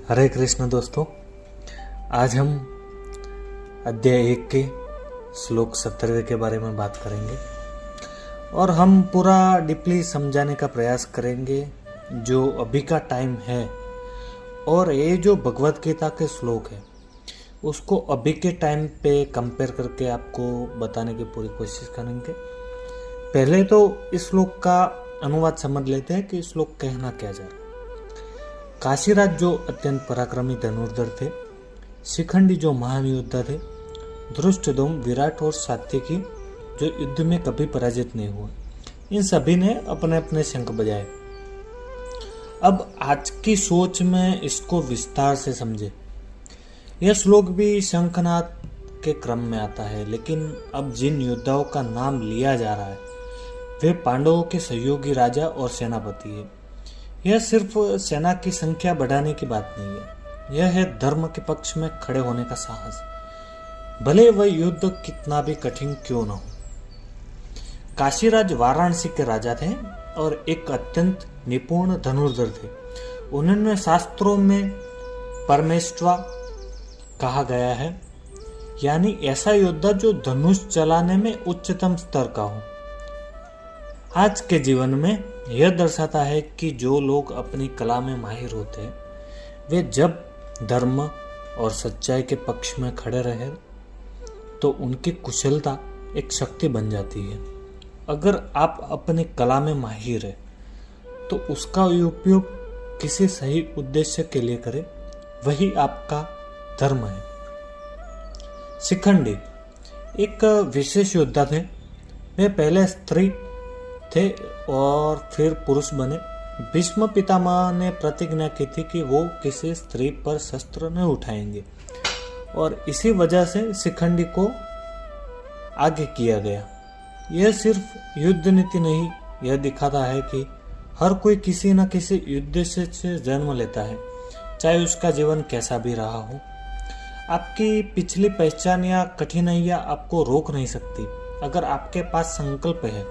हरे कृष्ण दोस्तों, आज हम अध्याय 1 के श्लोक 17 के बारे में बात करेंगे और हम पूरा डीपली समझाने का प्रयास करेंगे जो अभी का टाइम है। और ये जो भगवत गीता के श्लोक है उसको अभी के टाइम पे कंपेयर करके आपको बताने की पूरी कोशिश करेंगे। पहले तो इस श्लोक का अनुवाद समझ लेते हैं कि श्लोक कहना क्या जा रहा है। काशीराज जो अत्यंत पराक्रमी धनुर्धर थे, शिखंडी जो महान योद्धा थे, धृष्टद्युम्न, विराट और सात्यकी जो युद्ध में कभी पराजित नहीं हुए, इन सभी ने अपने अपने शंख बजाए। अब आज की सोच में इसको विस्तार से समझे। यह श्लोक भी शंखनाद के क्रम में आता है, लेकिन अब जिन योद्धाओं का नाम लिया जा रहा है वे पांडवों के सहयोगी राजा और सेनापति है। यह सिर्फ सेना की संख्या बढ़ाने की बात नहीं है, यह है धर्म के पक्ष में खड़े होने का साहस, भले वह युद्ध कितना भी कठिन क्यों न हो। काशीराज वाराणसी के राजा थे और एक अत्यंत निपुण धनुर्धर थे। उन्होंने शास्त्रों में परमेश्वर कहा गया है, यानी ऐसा योद्धा जो धनुष चलाने में उच्चतम स्तर का हो। आज के जीवन में यह दर्शाता है कि जो लोग अपनी कला में माहिर होते हैं वे जब धर्म और सच्चाई के पक्ष में खड़े रहे तो उनकी कुशलता एक शक्ति बन जाती है। अगर आप अपनी कला में माहिर है तो उसका उपयोग किसी सही उद्देश्य के लिए करें, वही आपका धर्म है। शिखंडी एक विशेष योद्धा थे। वे पहले स्त्री थे और फिर पुरुष बने। भीष्म पितामह ने प्रतिज्ञा की थी कि वो किसी स्त्री पर शस्त्र न उठाएंगे और इसी वजह से शिखंडी को आगे किया गया। यह सिर्फ युद्ध नीति नहीं, यह दिखाता है कि हर कोई किसी न किसी उद्देश्य से जन्म लेता है, चाहे उसका जीवन कैसा भी रहा हो। आपकी पिछली पहचान या कठिनाइयां आपको रोक नहीं सकती। अगर आपके पास संकल्प है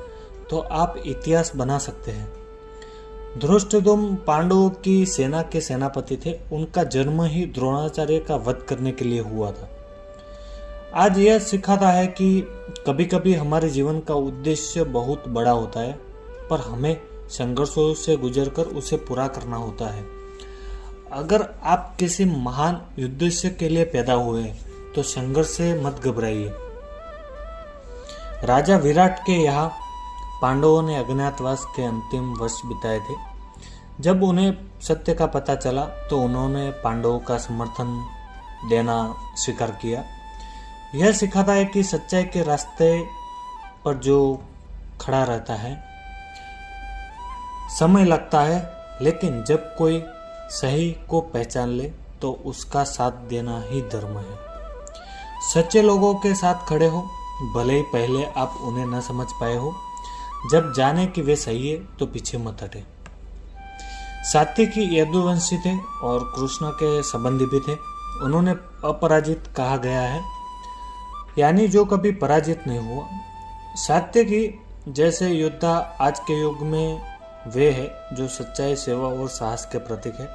तो आप इतिहास बना सकते हैं। धृष्टद्युम्न पांडवों की सेना के सेनापति थे। उनका जन्म ही द्रोणाचार्य का वध करने के लिए हुआ था। आज यह सिखाता है कि कभी कभी हमारे जीवन का उद्देश्य बहुत बड़ा होता है, पर हमें संघर्षों से गुजरकर उसे पूरा करना होता है। अगर आप किसी महान उद्देश्य के लिए पैदा हुए तो संघर्ष से मत घबराइए। राजा विराट के यहाँ पांडवों ने अज्ञातवास के अंतिम वर्ष बिताए थे। जब उन्हें सत्य का पता चला तो उन्होंने पांडवों का समर्थन देना स्वीकार किया। यह सिखाता है कि सच्चाई के रास्ते पर जो खड़ा रहता है, समय लगता है, लेकिन जब कोई सही को पहचान ले तो उसका साथ देना ही धर्म है। सच्चे लोगों के साथ खड़े हो, भले ही पहले आप उन्हें न समझ पाए हो। जब जाने कि वे सही है तो पीछे मत हटे। सात्यकी यदुवंशी थे और कृष्ण के संबंधी भी थे। उन्होंने अपराजित कहा गया है, यानी जो कभी पराजित नहीं हुआ। सात्यकी जैसे योद्धा आज के युग में वे है जो सच्चाई, सेवा और साहस के प्रतीक है।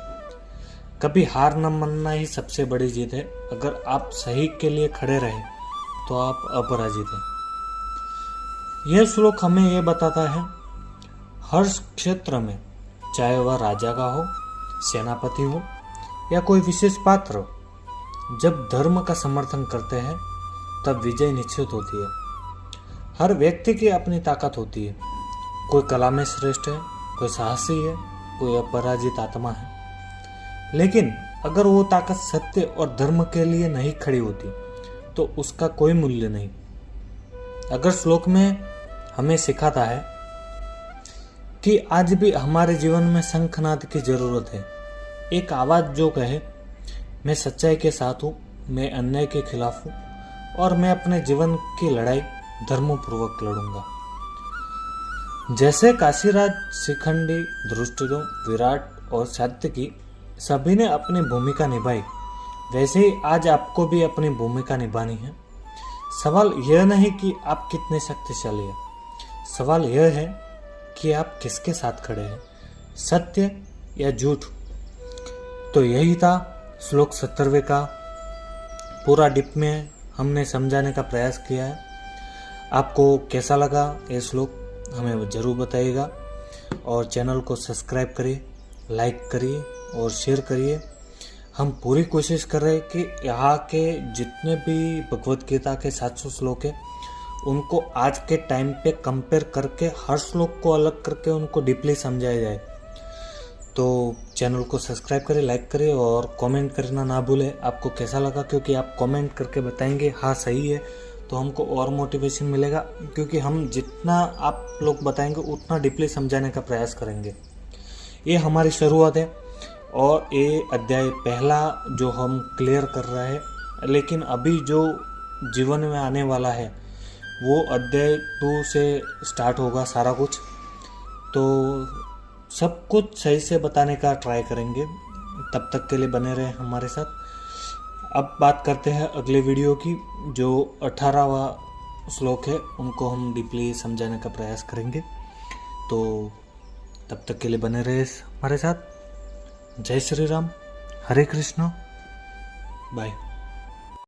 कभी हार न मानना ही सबसे बड़ी जीत है। अगर आप सही के लिए खड़े रहे तो आप अपराजित हैं। यह श्लोक हमें यह बताता है, हर क्षेत्र में, चाहे वह राजा का हो, सेनापति हो या कोई विशेष पात्र हो, जब धर्म का समर्थन करते हैं तब विजय निश्चित होती है। हर व्यक्ति की अपनी ताकत होती है। कोई कला में श्रेष्ठ है, कोई साहसी है, कोई अपराजित आत्मा है। लेकिन अगर वो ताकत सत्य और धर्म के लिए नहीं खड़ी होती तो उसका कोई मूल्य नहीं। अगर श्लोक में हमें सिखाता है कि आज भी हमारे जीवन में शंखनाद की जरूरत है। एक आवाज जो कहे, मैं सच्चाई के साथ हूँ, मैं अन्याय के खिलाफ हूँ और मैं अपने जीवन की लड़ाई धर्मपूर्वक लड़ूंगा। जैसे काशीराज, शिखंडी, धृष्टद्युम्न, विराट और सात्यकी सभी ने अपनी भूमिका निभाई, वैसे ही आज आपको भी अपनी भूमिका निभानी है। सवाल यह नहीं कि आप कितने शक्तिशाली हैं, सवाल यह है कि आप किसके साथ खड़े हैं, सत्य या झूठ। तो यही था श्लोक 70वें का पूरा डिप में हमने समझाने का प्रयास किया है। आपको कैसा लगा ये श्लोक हमें ज़रूर बताइएगा, और चैनल को सब्सक्राइब करिए, लाइक करिए और शेयर करिए। हम पूरी कोशिश कर रहे हैं कि यहाँ के जितने भी भगवत गीता के 700 श्लोक हैं उनको आज के टाइम पे कंपेयर करके हर श्लोक को अलग करके उनको डीपली समझाया जाए। तो चैनल को सब्सक्राइब करें, लाइक करें और कमेंट करना ना भूलें आपको कैसा लगा, क्योंकि आप कमेंट करके बताएंगे हाँ सही है तो हमको और मोटिवेशन मिलेगा, क्योंकि हम जितना आप लोग बताएंगे उतना डीपली समझाने का प्रयास करेंगे। ये हमारी शुरुआत है और ये अध्याय पहला जो हम क्लियर कर रहे हैं, लेकिन अभी जो जीवन में आने वाला है वो अध्याय 2 से स्टार्ट होगा सारा कुछ। तो सब कुछ सही से बताने का ट्राई करेंगे, तब तक के लिए बने रहे हमारे साथ। अब बात करते हैं अगले वीडियो की, जो 18वां श्लोक है उनको हम डीपली समझाने का प्रयास करेंगे। तो तब तक के लिए बने रहे हमारे साथ। जय श्री राम, हरे कृष्ण, बाय।